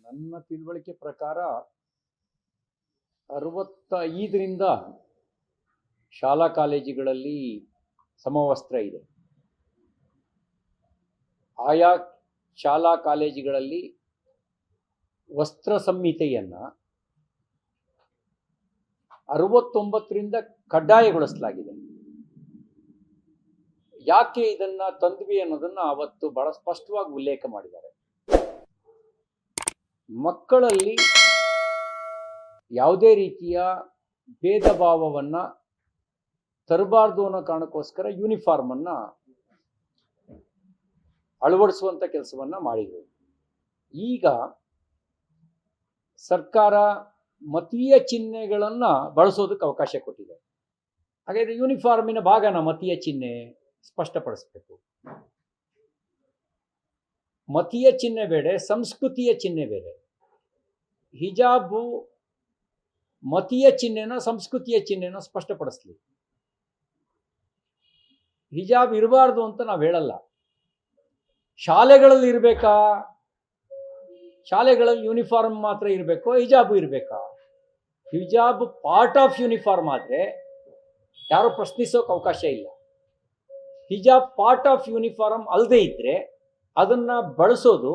ನನ್ನ ತಿಳುವಳಿಕೆ ಪ್ರಕಾರ 65ರಿಂದ ಶಾಲಾ ಕಾಲೇಜುಗಳಲ್ಲಿ ಸಮವಸ್ತ್ರ ಇದೆ. ಆಯಾ ಶಾಲಾ ಕಾಲೇಜುಗಳಲ್ಲಿ ವಸ್ತ್ರ ಸಂಹಿತೆಯನ್ನು 69ರಿಂದ ಕಡ್ಡಾಯಗೊಳಿಸಲಾಗಿದೆ. ಯಾಕೆ ಇದನ್ನ ತಂದ್ವಿ ಅನ್ನೋದನ್ನ ಅವತ್ತು ಬಹಳ ಸ್ಪಷ್ಟವಾಗಿ ಉಲ್ಲೇಖ ಮಾಡಿದ್ದಾರೆ. ಮಕ್ಕಳಲ್ಲಿ ಯಾವುದೇ ರೀತಿಯ ಭೇದ ಭಾವವನ್ನ ತರಬಾರ್ದು ಅನ್ನೋ ಕಾರಣಕ್ಕೋಸ್ಕರ ಯೂನಿಫಾರ್ಮ್ ಅನ್ನ ಅಳವಡಿಸುವಂತ ಕೆಲಸವನ್ನ ಮಾಡಿದ್ರು. ಈಗ ಸರ್ಕಾರ ಮತೀಯ ಚಿಹ್ನೆಗಳನ್ನ ಬಳಸೋದಕ್ಕೆ ಅವಕಾಶ ಕೊಟ್ಟಿದೆ. ಹಾಗಾದ್ರೆ ಯೂನಿಫಾರ್ಮಿನ ಭಾಗನ ಮತೀಯ ಚಿಹ್ನೆ ಸ್ಪಷ್ಟಪಡಿಸಬೇಕು. ಮತೀಯ ಚಿಹ್ನೆ ಬೇರೆ, ಸಂಸ್ಕೃತಿಯ ಚಿಹ್ನೆ ಬೇರೆ. ಹಿಜಾಬು ಮತೀಯ ಚಿಹ್ನೆನ ಸಂಸ್ಕೃತಿಯ ಚಿಹ್ನೆನ ಸ್ಪಷ್ಟಪಡಿಸ್ಲಿ. ಹಿಜಾಬ್ ಇರಬಾರ್ದು ಅಂತ ನಾವು ಹೇಳಲ್ಲ. ಶಾಲೆಗಳಲ್ಲಿ ಇರಬೇಕಾ? ಶಾಲೆಗಳಲ್ಲಿ ಯೂನಿಫಾರ್ಮ್ ಮಾತ್ರ ಇರಬೇಕು, ಹಿಜಾಬು ಇರಬೇಕಾ? ಹಿಜಾಬ್ ಪಾರ್ಟ್ ಆಫ್ ಯೂನಿಫಾರ್ಮ್ ಆದರೆ ಯಾರು ಪ್ರಶ್ನಿಸೋಕೆ ಅವಕಾಶ ಇಲ್ಲ. ಹಿಜಾಬ್ ಪಾರ್ಟ್ ಆಫ್ ಯೂನಿಫಾರ್ಮ್ ಅಲ್ಲದೆ ಇದ್ರೆ ಅದನ್ನ ಬಳಸೋದು,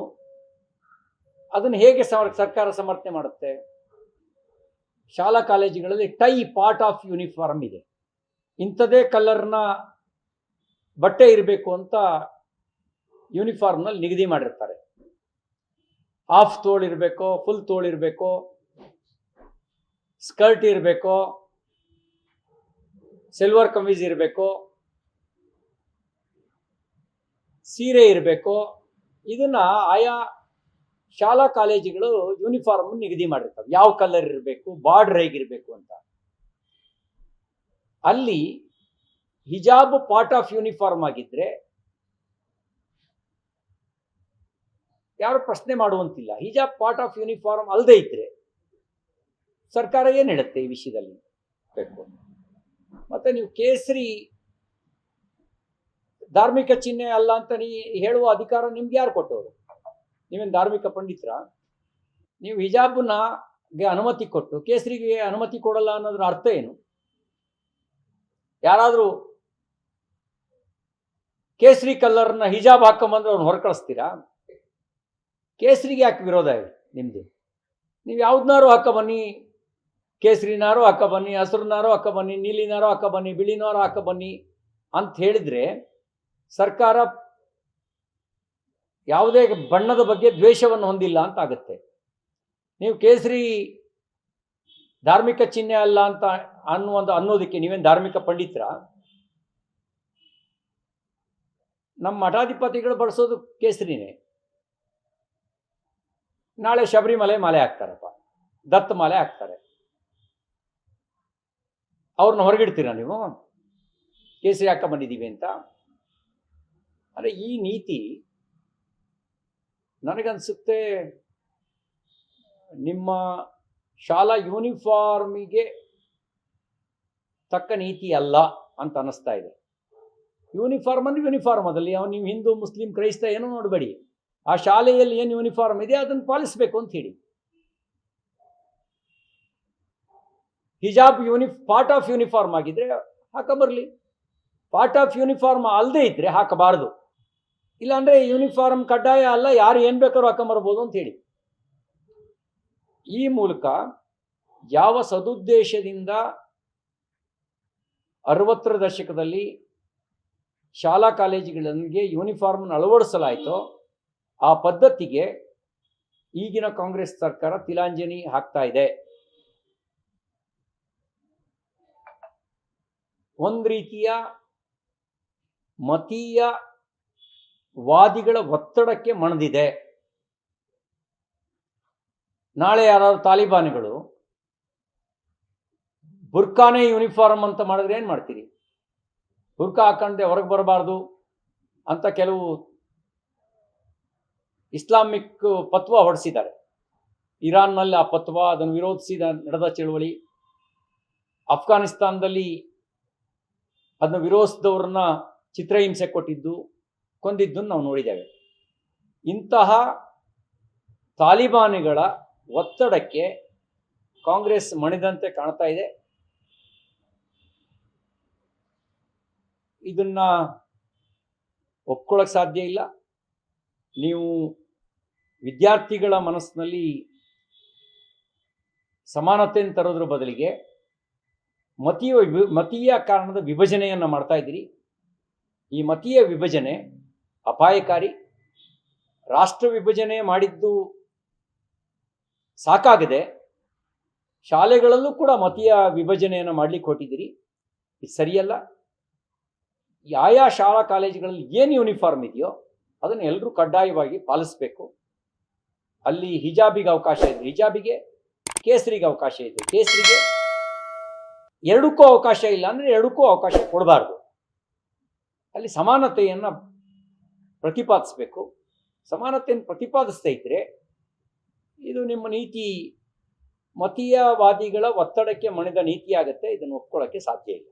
ಅದನ್ನು ಹೇಗೆ ಸರ್ಕಾರ ಸಮರ್ಥನೆ ಮಾಡುತ್ತೆ? ಶಾಲಾ ಕಾಲೇಜುಗಳಲ್ಲಿ ಟೈ ಪಾರ್ಟ್ ಆಫ್ ಯೂನಿಫಾರ್ಮ್ ಇದೆ, ಇಂಥದೇ ಕಲರ್ನ ಬಟ್ಟೆ ಇರಬೇಕು ಅಂತ ಯೂನಿಫಾರ್ಮ್ನಲ್ಲಿ ನಿಗದಿ ಮಾಡಿರ್ತಾರೆ. ಹಾಫ್ ತೋಳಿರಬೇಕೋ, ಫುಲ್ ತೋಳಿರಬೇಕೋ, ಸ್ಕರ್ಟ್ ಇರಬೇಕೋ, ಸಿಲ್ವರ್ ಕಮೀಸ್ ಇರಬೇಕೋ, ಸೀರೆ ಇರಬೇಕೋ, ಇದನ್ನ ಆಯಾ ಶಾಲಾ ಕಾಲೇಜುಗಳು ಯೂನಿಫಾರ್ಮ್ ನಿಗದಿ ಮಾಡಿರ್ತವೆ. ಯಾವ ಕಲರ್ ಇರಬೇಕು, ಬಾರ್ಡರ್ ಹೇಗಿರಬೇಕು ಅಂತ. ಅಲ್ಲಿ ಹಿಜಾಬ್ ಪಾರ್ಟ್ ಆಫ್ ಯೂನಿಫಾರ್ಮ್ ಆಗಿದ್ರೆ ಯಾರು ಪ್ರಶ್ನೆ ಮಾಡುವಂತಿಲ್ಲ. ಹಿಜಾಬ್ ಪಾರ್ಟ್ ಆಫ್ ಯೂನಿಫಾರ್ಮ್ ಅಲ್ಲದೆ ಇದ್ರೆ ಸರ್ಕಾರ ಏನು ಹೇಳುತ್ತೆ ಈ ವಿಷಯದಲ್ಲಿ ಬೇಕು? ಮತ್ತೆ ನೀವು ಕೇಸರಿ ಧಾರ್ಮಿಕ ಚಿಹ್ನೆ ಅಲ್ಲ ಅಂತ ಹೇಳುವ ಅಧಿಕಾರ ನಿಮ್ಗೆ ಯಾರು ಕೊಟ್ಟವರು? ನೀವೇನು ಧಾರ್ಮಿಕ ಪಂಡಿತರ? ನೀವು ಹಿಜಾಬ್ಗೆ ಅನುಮತಿ ಕೊಟ್ಟು ಕೇಸರಿಗೆ ಅನುಮತಿ ಕೊಡಲ್ಲ ಅನ್ನೋದ್ರ ಅರ್ಥ ಏನು? ಯಾರಾದರೂ ಕೇಸರಿ ಕಲರ್ನ ಹಿಜಾಬ್ ಹಾಕೊಂಬಂದ್ರೆ ಅವ್ನು ಹೊರಕಳಿಸ್ತೀರಾ? ಕೇಸರಿಗೆ ಯಾಕೆ ವಿರೋಧ ಇದೆ ನಿಮ್ದು? ನೀವು ಯಾವ್ದನ್ನಾರು ಹಾಕ ಬನ್ನಿ, ಕೇಸರಿನಾರು ಹಾಕ ಬನ್ನಿ, ಹಸಿರುನಾರು ಹಾಕ ಬನ್ನಿ, ನೀಲಿನಾರು ಹಾಕ ಬನ್ನಿ, ಬಿಳಿನಾರು ಹಾಕ ಬನ್ನಿ ಅಂತ ಹೇಳಿದ್ರೆ ಸರ್ಕಾರ ಯಾವುದೇ ಬಣ್ಣದ ಬಗ್ಗೆ ದ್ವೇಷವನ್ನು ಹೊಂದಿಲ್ಲ ಅಂತ ಆಗುತ್ತೆ. ನೀವು ಕೇಸರಿ ಧಾರ್ಮಿಕ ಚಿಹ್ನೆ ಅಲ್ಲ ಅಂತ ಅನ್ನೋದಕ್ಕೆ ನೀವೇನು ಧಾರ್ಮಿಕ ಪಂಡಿತರ? ನಮ್ಮ ಮಠಾಧಿಪತಿಗಳು ಬಳಸೋದು ಕೇಸರಿನೇ. ನಾಳೆ ಶಬರಿಮಲೆ ಮಾಲೆ ಹಾಕ್ತಾರಪ್ಪ, ದತ್ತ ಮಾಲೆ ಹಾಕ್ತಾರೆ, ಅವ್ರನ್ನ ಹೊರಗಿಡ್ತೀರಾ ನೀವು ಕೇಸರಿ ಹಾಕ ಬಂದಿದ್ದೀವಿ ಅಂತ? ಅಂದರೆ ಈ ನೀತಿ ನನಗನ್ಸುತ್ತೆ ನಿಮ್ಮ ಶಾಲಾ ಯೂನಿಫಾರ್ಮಿಗೆ ತಕ್ಕ ನೀತಿ ಅಲ್ಲ ಅಂತ ಅನ್ನಿಸ್ತಾ ಇದೆ. ಯೂನಿಫಾರ್ಮ್ ಅಂದ್ರೆ ಯೂನಿಫಾರ್ಮ್, ಅದಲ್ಲಿ ನೀವು ಹಿಂದೂ ಮುಸ್ಲಿಂ ಕ್ರೈಸ್ತ ಏನೋ ನೋಡಬೇಡಿ. ಆ ಶಾಲೆಯಲ್ಲಿ ಏನು ಯೂನಿಫಾರ್ಮ್ ಇದೆ ಅದನ್ನು ಪಾಲಿಸಬೇಕು ಅಂತ ಹೇಳಿ. ಹಿಜಾಬ್ ಪಾರ್ಟ್ ಆಫ್ ಯೂನಿಫಾರ್ಮ್ ಆಗಿದ್ರೆ ಹಾಕಬರ್ಲಿ, ಪಾರ್ಟ್ ಆಫ್ ಯೂನಿಫಾರ್ಮ್ ಅಲ್ಲದೆ ಇದ್ರೆ ಹಾಕಬಾರದು. ಇಲ್ಲಾಂದ್ರೆ ಯೂನಿಫಾರ್ಮ್ ಕಡ್ಡಾಯ ಅಲ್ಲ, ಯಾರು ಏನ್ ಬೇಕಾದ್ರೂ ಹಾಕೊಂಬರ್ಬೋದು ಅಂತ ಹೇಳಿ. ಈ ಮೂಲಕ ಯಾವ ಸದುದ್ದೇಶದಿಂದ 60ರ ದಶಕದಲ್ಲಿ ಶಾಲಾ ಕಾಲೇಜುಗಳಿಗೆ ಯೂನಿಫಾರ್ಮ್ ಅಳವಡಿಸಲಾಯಿತೋ ಆ ಪದ್ಧತಿಗೆ ಈಗಿನ ಕಾಂಗ್ರೆಸ್ ಸರ್ಕಾರ ತಿಲಾಂಜಲಿ ಹಾಕ್ತಾ ಇದೆ. ಒಂದು ರೀತಿಯ ಮತೀಯ ವಾದಿಗಳ ಒತ್ತಡಕ್ಕೆ ಮಣಿದಿದೆ. ನಾಳೆ ಯಾರಾದ್ರು ತಾಲಿಬಾನ್ಗಳು ಬುರ್ಕಾನೇ ಯೂನಿಫಾರ್ಮ್ ಅಂತ ಮಾಡಿದ್ರೆ ಏನು ಮಾಡ್ತೀರಿ? ಬುರ್ಕಾ ಹಾಕೊಂಡೆ ಹೊರಗೆ ಬರಬಾರ್ದು ಅಂತ ಕೆಲವು ಇಸ್ಲಾಮಿಕ್ ಪತ್ವ ಹೊರಡಿಸಿದ್ದಾರೆ. ಇರಾನ್ನಲ್ಲಿ ಆ ಪತ್ವ, ಅದನ್ನು ವಿರೋಧಿಸಿ ನಡೆದ ಚಳುವಳಿ. ಅಫ್ಘಾನಿಸ್ತಾನದಲ್ಲಿ ಅದನ್ನು ವಿರೋಧಿಸಿದವ್ರನ್ನ ಚಿತ್ರಹಿಂಸೆ ಕೊಟ್ಟಿದ್ದು, ಕೊಂದಿದ್ದನ್ನು ನಾವು ನೋಡಿದ್ದೇವೆ. ಇಂತಹ ತಾಲಿಬಾನಿಗಳ ಒತ್ತಡಕ್ಕೆ ಕಾಂಗ್ರೆಸ್ ಮಣಿದಂತೆ ಕಾಣ್ತಾ ಇದೆ. ಇದನ್ನ ಒಪ್ಕೊಳ್ಳೋಕೆ ಸಾಧ್ಯ ಇಲ್ಲ. ನೀವು ವಿದ್ಯಾರ್ಥಿಗಳ ಮನಸ್ಸಿನಲ್ಲಿ ಸಮಾನತೆಯನ್ನು ತರೋದ್ರ ಬದಲಿಗೆ ಮತೀಯ ಕಾರಣದ ವಿಭಜನೆಯನ್ನು ಮಾಡ್ತಾ ಇದ್ದೀರಿ. ಈ ಮತೀಯ ವಿಭಜನೆ ಅಪಾಯಕಾರಿ. ರಾಷ್ಟ್ರ ವಿಭಜನೆ ಮಾಡಿದ್ದು ಸಾಕಾಗದೆ ಶಾಲೆಗಳಲ್ಲೂ ಕೂಡ ಮತೀಯ ವಿಭಜನೆಯನ್ನು ಮಾಡ್ಲಿಕ್ಕೆ ಹೊಟ್ಟಿದ್ದೀರಿ. ಇದು ಸರಿಯಲ್ಲ. ಶಾಲಾ ಕಾಲೇಜುಗಳಲ್ಲಿ ಏನು ಯೂನಿಫಾರ್ಮ್ ಇದೆಯೋ ಅದನ್ನು ಎಲ್ಲರೂ ಕಡ್ಡಾಯವಾಗಿ ಪಾಲಿಸಬೇಕು. ಅಲ್ಲಿ ಹಿಜಾಬಿಗೆ ಅವಕಾಶ ಇದೆ ಹಿಜಾಬಿಗೆ, ಕೇಸರಿಗೆ ಅವಕಾಶ ಇದೆ ಕೇಸರಿಗೆ, ಎರಡಕ್ಕೂ ಅವಕಾಶ ಇಲ್ಲ ಅಂದರೆ ಎರಡಕ್ಕೂ ಅವಕಾಶ ಕೊಡಬಾರ್ದು. ಅಲ್ಲಿ ಸಮಾನತೆಯನ್ನು ಪ್ರತಿಪಾದಿಸಬೇಕು. ಸಮಾನತೆಯನ್ನು ಪ್ರತಿಪಾದಿಸ್ತಾ ಇದ್ದರೆ ಇದು ನಿಮ್ಮ ನೀತಿ ಮತೀಯವಾದಿಗಳ ಒತ್ತಡಕ್ಕೆ ಮಣಿದ ನೀತಿ ಆಗುತ್ತೆ. ಇದನ್ನು ಒಪ್ಕೊಳ್ಳೋಕ್ಕೆ ಸಾಧ್ಯ ಇಲ್ಲ.